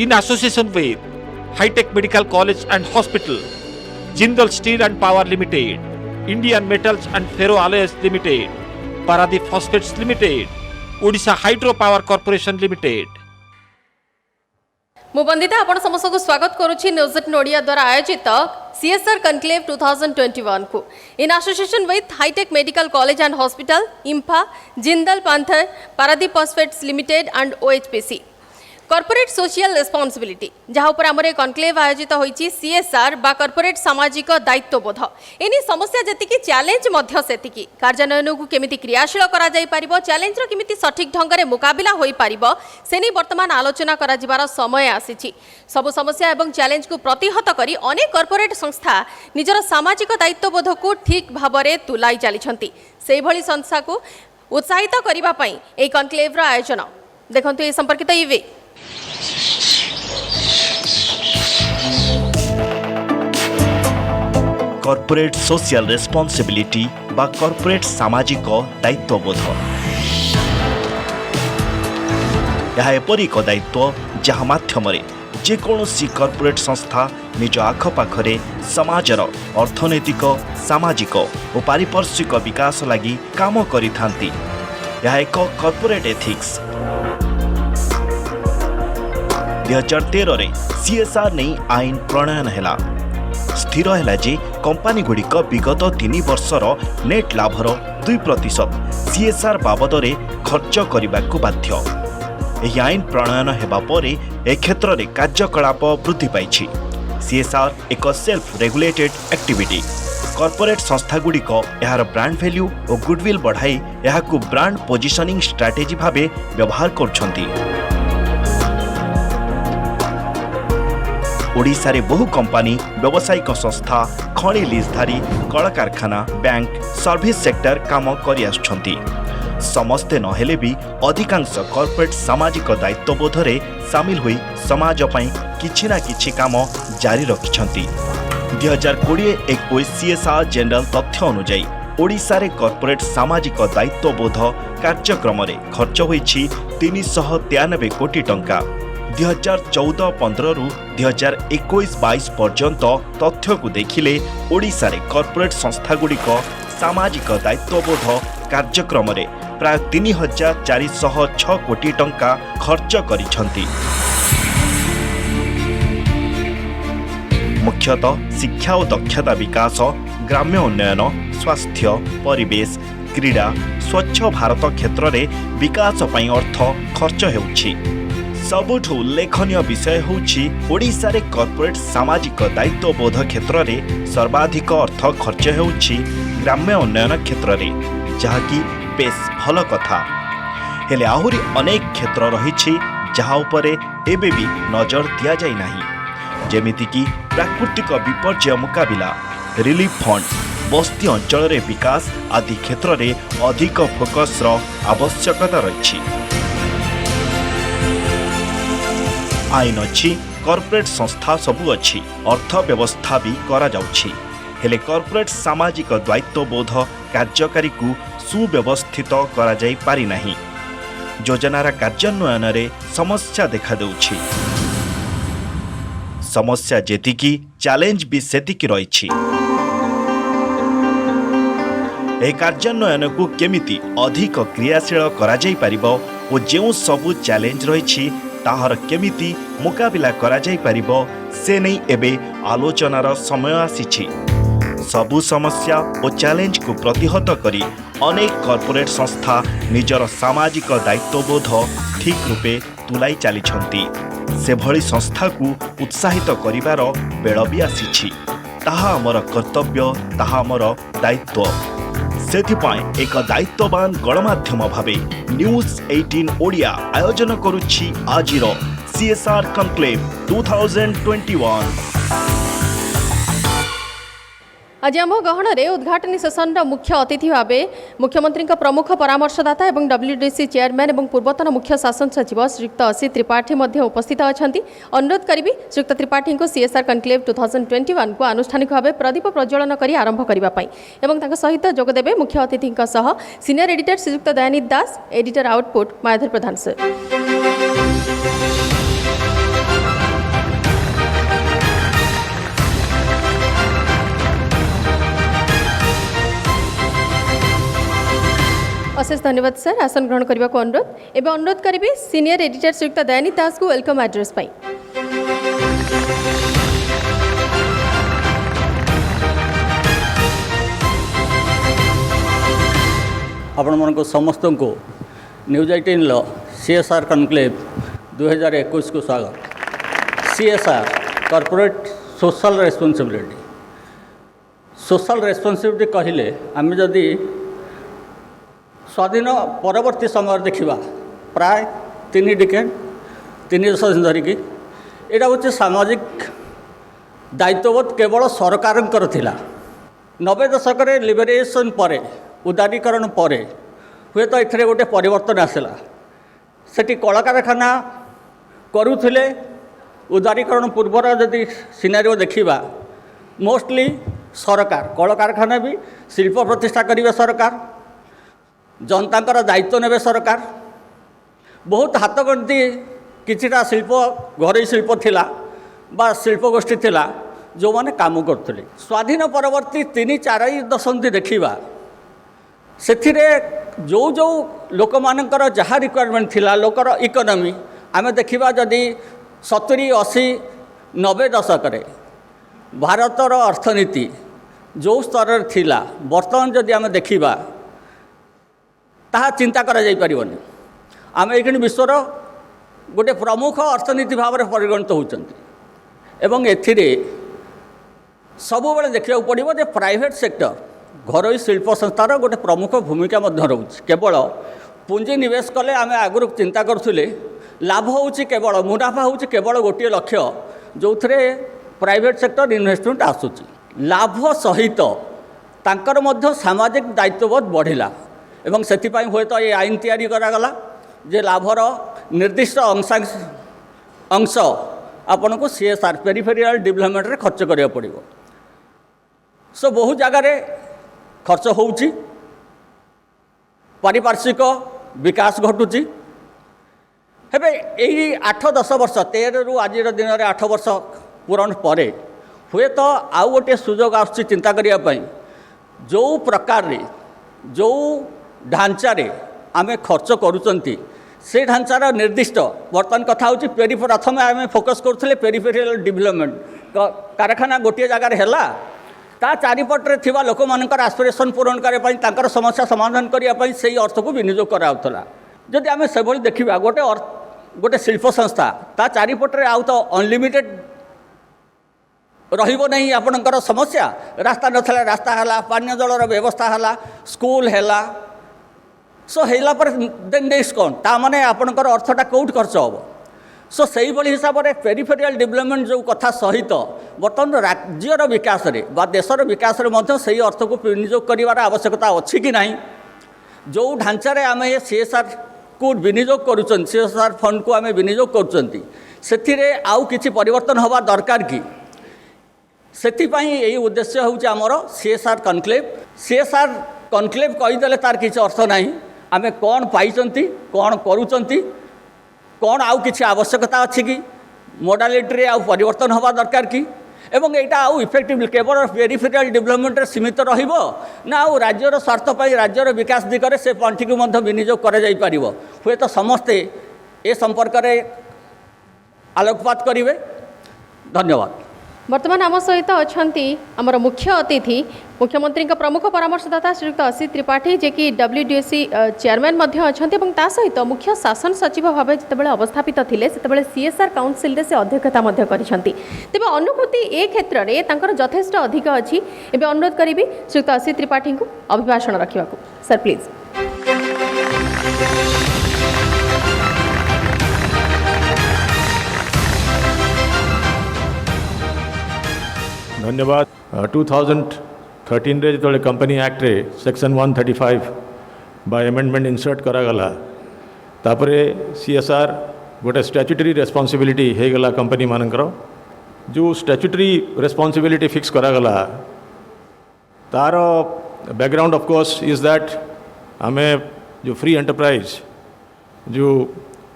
in association with High-Tech Medical College and Hospital, Jindal Steel and Power Limited, Indian Metals and Ferroalloys Limited, Paradip Phosphates Limited, Odisha Hydro Power Corporation Limited. मु बंदिता आपण समस्त को स्वागत करुछि news at नोडिया द्वारा आयोजित CSR conclave 2021 को in association with hi-tech medical college and hospital, IMFA, Jindal Panther, Paradeep phosphates limited and OHPC corporate social responsibility जहाँ पर आमर कनक्लेव आयोजित होइछि सीएसआर बा कॉर्पोरेट सामाजिक दायित्वबोध एनी समस्या जतिकी चैलेंज मध्य सेतिकी कार्यान्वयन को केमिति क्रियाशील करा जाई पारिबो, चैलेंज रो केमिति सठिक ढंग रे मुकाबिला होई पारिबो सेनी वर्तमान आलोचना करा जिबार समय आसीछि। सब समस्या एवं चैलेंज को प्रतिहत करी अनेक कॉर्पोरेट संस्था निजर सामाजिक दायित्वबोध को ठीक भाबरे तुलाई चलीछंती। सेही भली संस्था को उत्साहित करिबा पई ए कनक्लेव रो आयोजन देखंतु ए संपर्कित इवे कॉर्पोरेट सोशल रेस्पॉन्सिबिलिटी बा कॉर्पोरेट सामाजिक दायित्वबोध यह एपरि एक दायित्व जहाँ माध्यम जेकोसी कॉर्पोरेट संस्था निज आखपाखरे समाजर अर्थनैतिक, सामाजिक और पारिपार्श्विक विकास लगी काम करिथांती। यह एक कॉर्पोरेट एथिक्स 2013 रे सीएसआर नहीं आईन प्रणयन हैला। स्थिर है जे कंपनी गुड़िक विगत 3 वर्षर नेट लाभर 2% सीएसआर बाबद रे खर्च करने को बाध्य। यह आईन प्रणयन हेबा परे ए क्षेत्र में कार्यकलाप वृद्धि पाइछि। सीएसआर एक सेल्फ रेगुलेटेड एक्टिविटी। कॉर्पोरेट संस्था गुड़िक यार ब्रांड वैल्यू और गुडविल बढ़ाई यहाकू ब्रांड पोजिशनिंग स्ट्रैटेजी भाबे व्यवहार करछंती। ओडिशा रे बहु कंपनी, व्यावसायिक संस्था, खणी लीजधारी, कल कारखाना, बैंक, सर्विस सेक्टर काम करि आछंती। समस्ते नहेले भी अधिकांश कॉर्पोरेट सामाजिक दायित्वबोध रे शामिल हुई समाज पई किछि ना किछि काम जारी रखिछंती। 2020-21 सीएसआर जनरल तथ्य अनुसार ओडिशा रे कॉर्पोरेट सामाजिक दायित्वबोध कार्यक्रम रे खर्च होईछि 393 कोटी टंका। 2014-15 रु 2021-22 पर्यंत तथ्य को देखिले ओडिशा रे कॉर्पोरेट संस्था गुड़िक सामाजिक दायित्वबोध कार्यक्रम रे प्राय 3406 कोटी टंका खर्च करिछंती। मुख्यतः शिक्षा और दक्षता विकास, ग्राम्य उन्नयन, स्वास्थ्य, परिवेश, क्रीड़ा, स्वच्छ भारत क्षेत्र रे विकास पई अर्थ खर्च हेउछि। सबुठु उल्लेखनीय विषय होउछि ओडिशा रे कॉर्पोरेट सामाजिक दायित्वबोध क्षेत्र रे सर्वाधिक अर्थ खर्च हेउछि ग्राम्य उन्नयन क्षेत्र रे, जहाँकि बेस भल कथा। हेले आहुरी अनेक क्षेत्र रहिछि जहाँ उपरे एबे भी नजर दिया जाय नाही, जेमिति कि प्राकृतिक विपर्यय मुकाबिला, रिलीफ फंड, बस्ती अंचल रे विकास आदि क्षेत्र रे अधिक फोकस रो आवश्यकता रहिछि। आईन अच्छी, कॉर्पोरेट संस्था सबू अच्छी, अर्थव्यवस्था भी करा जाउछि। हेले कॉर्पोरेट सामाजिक दायित्वबोध कार्यकारी को सुव्यवस्थित करा जाई पारि नाही। योजनार कार्यान्वयन रे समस्या देखा देउछि। समस्या जेतिकी चैलेंज भी सेतिकी रहिछि। ए कार्यान्वयन को केमिति अधिक क्रियाशील करा जाई परिबो ओ जेउ सबु चैलेंज रहिछि ताहार केमिति मुकाबिला करा जाई परिबो से नहीं एबे आलोचनार समय आसीछि। सबु समस्या और चैलेंज को प्रतिहत करी अनेक कॉर्पोरेट संस्था निजर सामाजिक दायित्वबोध ठीक रूपे तुलाई चलीछंती। से भली संस्था को उत्साहित करिवार बेळ भी आसीछि। ताहा हमर कर्तव्य, ताहा हमर दायित्व। सेथिपाई एक दायित्ववान गणमाध्यम भावे न्यूज 18 ओडिया आयोजन करुछि आजिर सीएसआर कनक्लेव 2021। आज आम गहन में उद्घाटनी सेसन मुख्य अतिथि भाव मुख्यमंत्री प्रमुख परामर्शदाता एवं डब्ल्यूडीसी चेयरमैन एवं पूर्वतन मुख्य शासन सचिव श्रीयुक्त असी त्रिपाठी उपस्थित अच्छा। अनुरोध करी श्रीयुक्त त्रिपाठी को सीएसआर कनक्लेव 2021 को आनुष्ठानिक भाव प्रदीप प्रज्वलन कर आरंभ करने सहित जोगदेवे मुख्य अतिथि सीनियर एडिटर श्रीयुक्त दयानिधि दास, एडिटर आउटपुट मायाधर प्रधान सर। अशेष धन्यवाद सर आसन ग्रहण करने को अनुरोध एवं अनुरोध करी सीनियर एडिटर श्रीयुक्त दयानी दास को वेलकम एड्रेस पाई। आपण मन समस्त को न्यूज 18 CSR कनक्लेव 2021 को स्वागत। CSR कॉर्पोरेट सोशल रेस्पॉन्सिबिलिटी कहले आम जदि स्वाधीन परवर्ती समय देखा प्राय 3 डिकेड 3 दशक धरिकी यहाँ हूँ सामाजिक दायित्वबोध केवल सरकार थिला। 90 दशक लिबरेशन पर उदारीकरण पर हुए तो ये गोटे परिवर्तन आसला। सेठी कलकारखाना करुले उदारीकरण पूर्वर जदि सिनारिओ देखा मोस्टली सरकार कलकारखाना भी शिल्प प्रतिष्ठा करेंगे सरकार जनता दायित्व ने सरकार बहुत हाथ गणती किछिटा शिल्प घरोई शिल्प थिला बा शिल्प गोष्ठी थिला जो माने काम करते। स्वाधीन परवर्ती 3-4 दशंधि देखा से जो जो लोक मानकर जहाँ रिक्वायरमेंट थिला लोकर इकोनॉमी आम देखा जदि 70-80-90 दशक भारतर अर्थनीति जो स्तर थिला वर्तमान जदि आम देखा ताहा चिंता करा जाई परिबनी। आम ये विश्वर गोटे प्रमुख अर्थनीति भाव में परिगणित होती एवं एथिरे सब बेले देखा पड़ो जे प्राइवेट सेक्टर घरोई शिल्प संस्थार गोटे प्रमुख भूमिका रोचे। केवल पुंजी निवेश कले आम आगुरी चिंता करुले लाभ होची केवल मुनाफा होची केवल गोटे लक्ष्य जो थे प्राइवेट सेक्टर इन्वेस्टमेंट आसूची लाभ सहित तांकर मध्य सामाजिक दायित्वबोध बढ़िला एवं सेतिपाई हुए तो ये आईन तैयारी करागला जे लाभर निर्दिष्ट अंश आपन को CSR पेरिफेरियल डेवलपमेंट रे खर्च करिया पड़िबो। सो बहु जगार खर्च होउची पारिपार्श्विक विकास घटुची हेबे एई 8-10 वर्ष 13 रु आज दिन में 8 वर्ष पूरण पर हुए तो आउ गोटे सुजोग आसुची चिंता करिया पई जो प्रकार रे जो ढांचारे आमे खर्च करूचंती से ढांचार निर्दिष्ट वर्तमान कथा होची प्रथम आम फोकस करुले पेरिफेरियल डेवलपमेंट कारखाना गोटे जगार हैला ता चारिपटे थिबा लोक मानकर एस्पिरेशन पूरण करने तांकर समस्या समाधान करने से अर्थ को विनियोग कराउथला। जदि आम से भली देखा गोटे शिल्प संस्था ता चारिपटे आउ तो अनलिमिटेड रहिबो नहीं आपणकर समस्या रास्ता नथला रास्ता हैला पानी जलर व्यवस्था हैला स्कूल हैला सो हैला पर देन नेक्स्ट कौन ता माने आपणकर अर्थटा कौट खर्च हम सो से भली हिसाब से पेरिफेरियल डेवलपमेंट जो कथा सहित बर्तमान राज्यर विकास रे बा देशर विकास रे मध्य सही अर्थ को विनियोग करिवार आवश्यकता अछि कि नहीं जो ढांचारे आम ये CSR को विनियोग करुचन CSR फंड को आम विनियोग करुचंती सेथिरे आउ किछि परिवर्तन हवा दरकार कि सेथिपाई यही उद्देश्य होउछि हमर CSR कनक्लेव कहीदेले तार किछि अर्थ नहीं आम कौन पाइचंती कौन करुचंती कौन आउ किछि आवश्यकता अछि कि मोडालिटी आउ परिवर्तन हवा दरकार कि एवं यहाँ आउ इफेक्टिवली केवल पेरिफेरियल डेवलपमेंट सीमित रहिबो ना आउ राज्यर स्वार्थ पाई राज्यर विकास दिगरे से पंथी को मध्य विनियोग करा जाई परिबो हुए तो समस्ते ए संपर्क रे आलोकपात करिवे। धन्यवाद। वर्तमान आम सहित अच्छा आमर मुख्य अतिथि मुख्यमंत्री प्रमुख परामर्शदाता श्रीयुक्त असित त्रिपाठी जे कि WDC चेयरमैन अच्छा सहित मुख्य शासन सचिव भाव जिते अवस्थापित थे से CSR काउंसिल से अध्यक्षता तेज अनुभूति ए क्षेत्र में यथेष्ट अधिक अच्छी एवं अनुरोध करी श्रीयुक्त असित त्रिपाठी को अभिभाषण रखा सर प्लीज। धन्यवाद। 2013 रे जो कंपनी एक्ट रे सेक्शन 135 बाय अमेंडमेंट इंसर्ट करागला तापरे CSR गोटे स्टैट्यूटरी रेस्पॉन्सिबिलिटी हो गला कंपनी मानकर जो स्टैट्यूटरी रेस्पॉन्सिबिलिटी फिक्स करागला तार background of course is that हमें जो फ्री एंटरप्राइज जो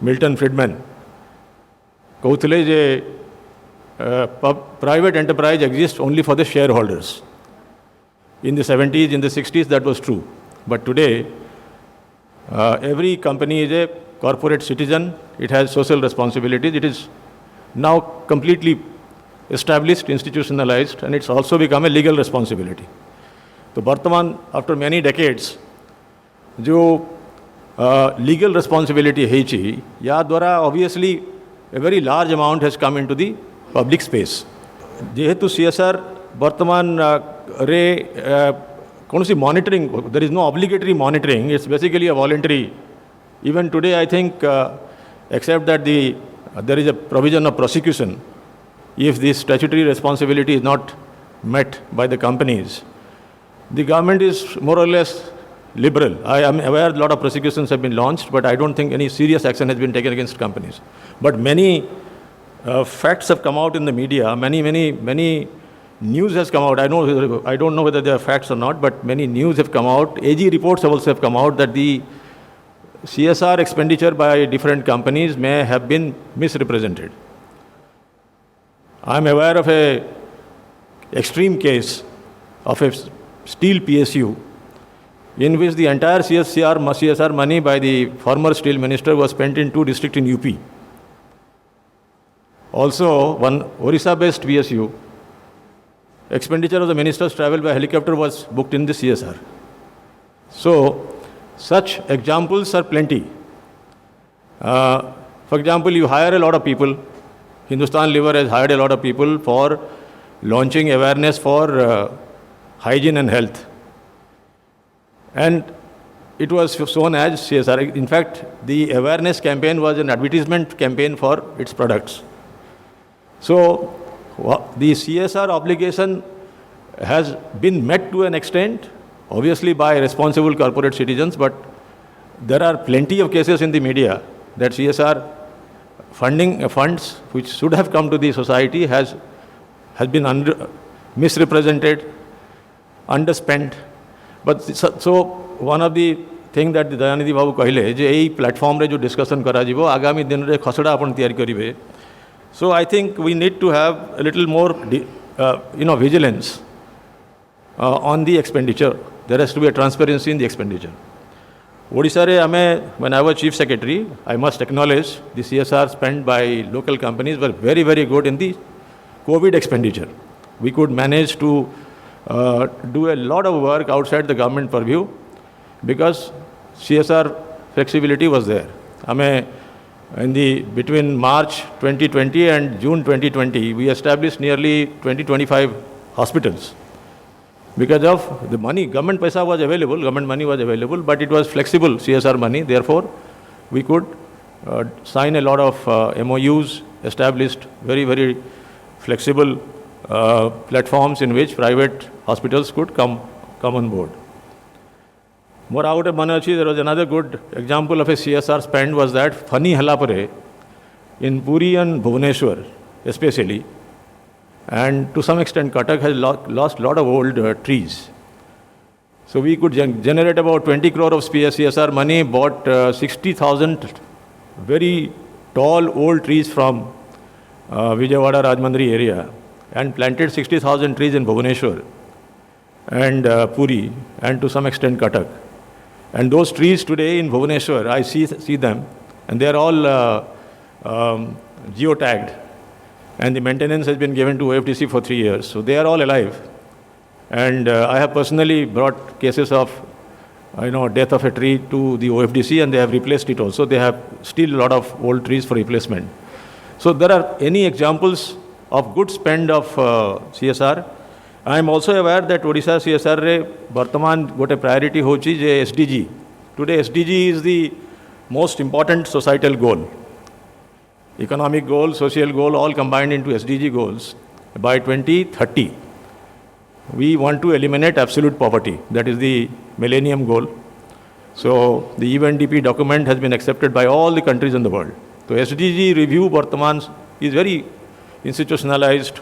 मिल्टन फ्रीडमैन कहते जे private enterprise exists only for the shareholders. In the 70s, in the 60s, that was true. But today, every company is a corporate citizen. It has social responsibilities. It is now completely established, institutionalized, and it's also become a legal responsibility. तो वर्तमान after many decades जो legal responsibility है या द्वारा obviously a very large amount has come into the public space जेहेतु CSR वर्तमान रे कौन सी monitoring there is no obligatory monitoring it's basically a voluntary even today I think except that there is a provision of prosecution if this statutory responsibility is not met by the companies. The government is more or less liberal. I am aware a lot of prosecutions have been launched, but I don't think any serious action has been taken against companies. But many facts have come out in the media. Many news has come out. I don't know whether they are facts or not, but many news have come out. AG reports have also come out that the CSR expenditure by different companies may have been misrepresented. I am aware of a extreme case of a steel PSU in which the entire CSR money by the former steel minister was spent in 2 districts in UP. Also, one Orissa-based PSU, expenditure of the minister's travel by helicopter was booked in the CSR. So, such examples are plenty. For example, you hire a lot of people. Hindustan Liver has hired a lot of people for launching awareness for hygiene and health. And it was shown as CSR. In fact, the awareness campaign was an advertisement campaign for its products. So, the CSR obligation has been met to an extent, obviously by responsible corporate citizens, but there are plenty of cases in the media that CSR funds which should have come to the society has been misrepresented, underspent. But so one of the thing that Dayanidhi Babu कहले जे यही platform रे जो discussion करा जीवो आगामी दिन रे खसड़ा अपन तैयारी करिवे. So I think we need to have a little more vigilance on the expenditure. There has to be a transparency in the expenditure. Odisha re when I was Chief Secretary, I must acknowledge the CSR spent by local companies were very, very good in the COVID expenditure. We could manage to do a lot of work outside the government purview because CSR flexibility was there. Between March 2020 and June 2020, we established nearly 20-25 hospitals. Because of the money, government paisa was available, government money was available, but it was flexible CSR money. Therefore, we could sign a lot of MOUs, established very, very flexible platforms in which private hospitals could come on board. More out of Manachi, there was another good example of a CSR spend was that Fani Halapare in Puri and Bhubaneswar, especially. And to some extent, Cuttack has lost a lot of old trees. So we could generate about 20 crore of CSR money, bought 60,000 very tall old trees from Vijayawada Rajmandri area and planted 60,000 trees in Bhubaneswar and Puri and to some extent Cuttack. And those trees today in Bhubaneswar, I see them and they are all geotagged. And the maintenance has been given to OFDC for 3 years. So they are all alive. And I have personally brought cases of, death of a tree to the OFDC and they have replaced it also. They have still a lot of old trees for replacement. So there are any examples of good spend of CSR. I am also aware that Odisha CSR re Bartaman got a priority hochi je SDG. Today SDG is the most important societal goal. Economic goal, social goal, all combined into SDG goals. By 2030, we want to eliminate absolute poverty. That is the millennium goal. So the UNDP document has been accepted by all the countries in the world. So SDG review Bartaman is very institutionalized.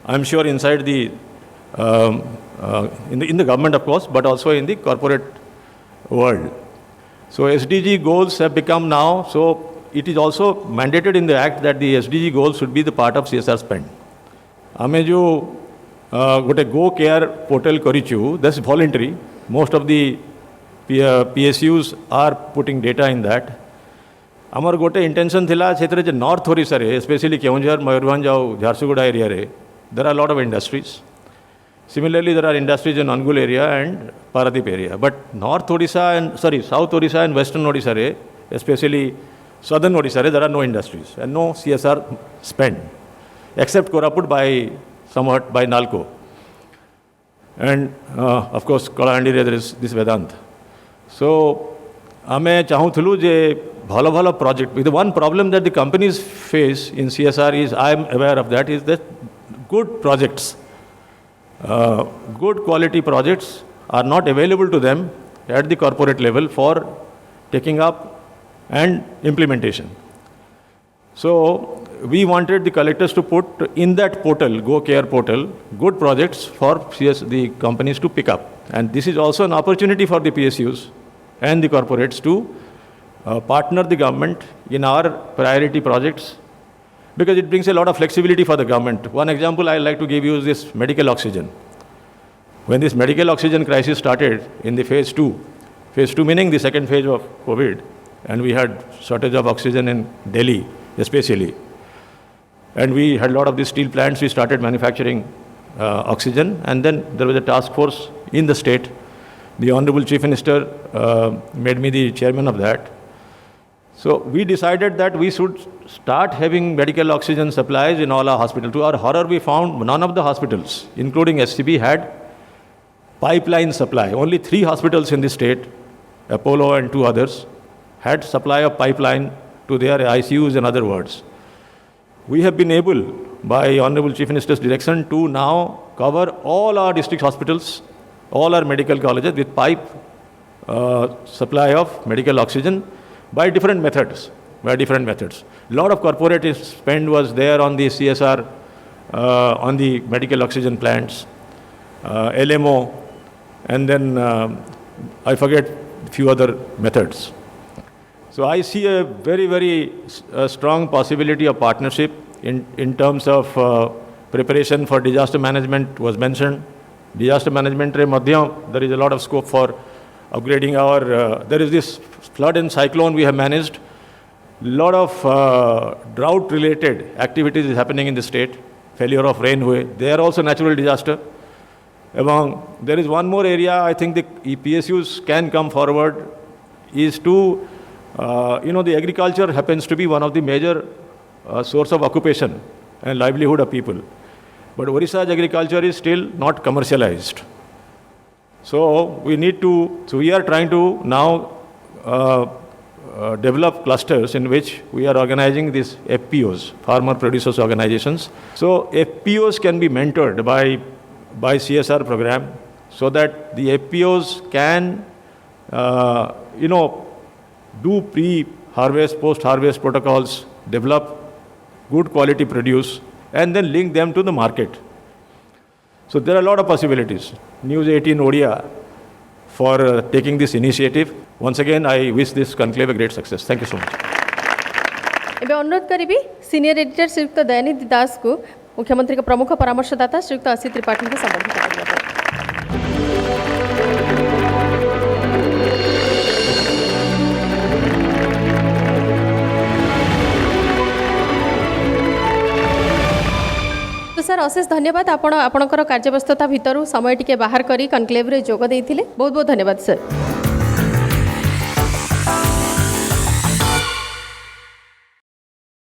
I'm sure inside the in the government, of course, but also in the corporate world. So SDG goals have become now, so it is also mandated in the act that the SDG goals should be the part of CSR spend. Ame jo gote Go Care portal karichu, that's voluntary. Most of the PSUs are putting data in that. आमर गोटे intention थिला क्षेत्र north Odisha रे specially Keonjhar Mayurbhanj और Jharsuguda area रे there are lot of industries. Similarly, there are industries in Angul area and Paradip area. But South Odisha and Western Odisha, especially Southern Odisha, there are no industries and no CSR spend, except Koraput somewhat by Nalco. And of course, Kalahandi there is this Vedant. So, ame chahuthulu je bhalo project. The one problem that the companies face in CSR is, I am aware of that, is that good projects, good quality projects are not available to them at the corporate level for taking up and implementation. So we wanted the collectors to put in that portal, Go Care portal, good projects for the companies to pick up. And this is also an opportunity for the PSUs and the corporates to partner the government in our priority projects, because it brings a lot of flexibility for the government. One example I like to give you is this medical oxygen. When this medical oxygen crisis started in the phase 2 meaning the second phase of COVID, and we had shortage of oxygen in Delhi especially, and we had a lot of these steel plants, we started manufacturing oxygen, and then there was a task force in the state. The Honorable Chief Minister made me the chairman of that. So we decided that we should start having medical oxygen supplies in all our hospitals. To our horror, we found none of the hospitals, including SCB, had pipeline supply. Only 3 hospitals in the state, Apollo and 2 others, had supply of pipeline to their ICUs, in other words. We have been able, by Honorable Chief Minister's direction, to now cover all our district hospitals, all our medical colleges with pipe supply of medical oxygen by different methods. A lot of corporate spend was there on the CSR, on the medical oxygen plants, LMO, and then I forget a few other methods. So I see a very strong possibility of partnership in terms of preparation for disaster management was mentioned. Disaster management re madhyam, there is a lot of scope for upgrading our, there is this flood and cyclone we have managed. Lot of drought-related activities is happening in the state. Failure of rain, they are also natural disaster. There is one more area I think the PSUs can come forward, is to, the agriculture happens to be one of the major source of occupation and livelihood of people. But Odisha's agriculture is still not commercialized. So we are trying to now develop clusters in which we are organizing these FPOs, farmer producers organizations. So FPOs can be mentored by CSR program, so that the FPOs can, do pre-harvest, post-harvest protocols, develop good quality produce, and then link them to the market. So there are a lot of possibilities. News 18 Odia for taking this initiative. Once again, I wish this conclave a great success. Thank you so much. ଏବେ ଅନୁରୋଧ କରିବି senior editor ଶ୍ରୀଯୁକ୍ତ ଦୟାନିଧି ଦାସକୁ ମୁଖ୍ୟମନ୍ତ୍ରୀଙ୍କ ପ୍ରମୁଖ ପରାମର୍ଶଦାତା ଶ୍ରୀଯୁକ୍ତ ଅସିତ ତ୍ରିପାଠୀଙ୍କୁ ସମ୍ବୋଧିତ କରିବା ପାଇଁ। सर अशेष धन्यवाद आपणकर कार्यव्यस्तता भितर समय टिके बाहर करी कनक्लेव रे जोग देइथिले बहुत बहुत धन्यवाद सर।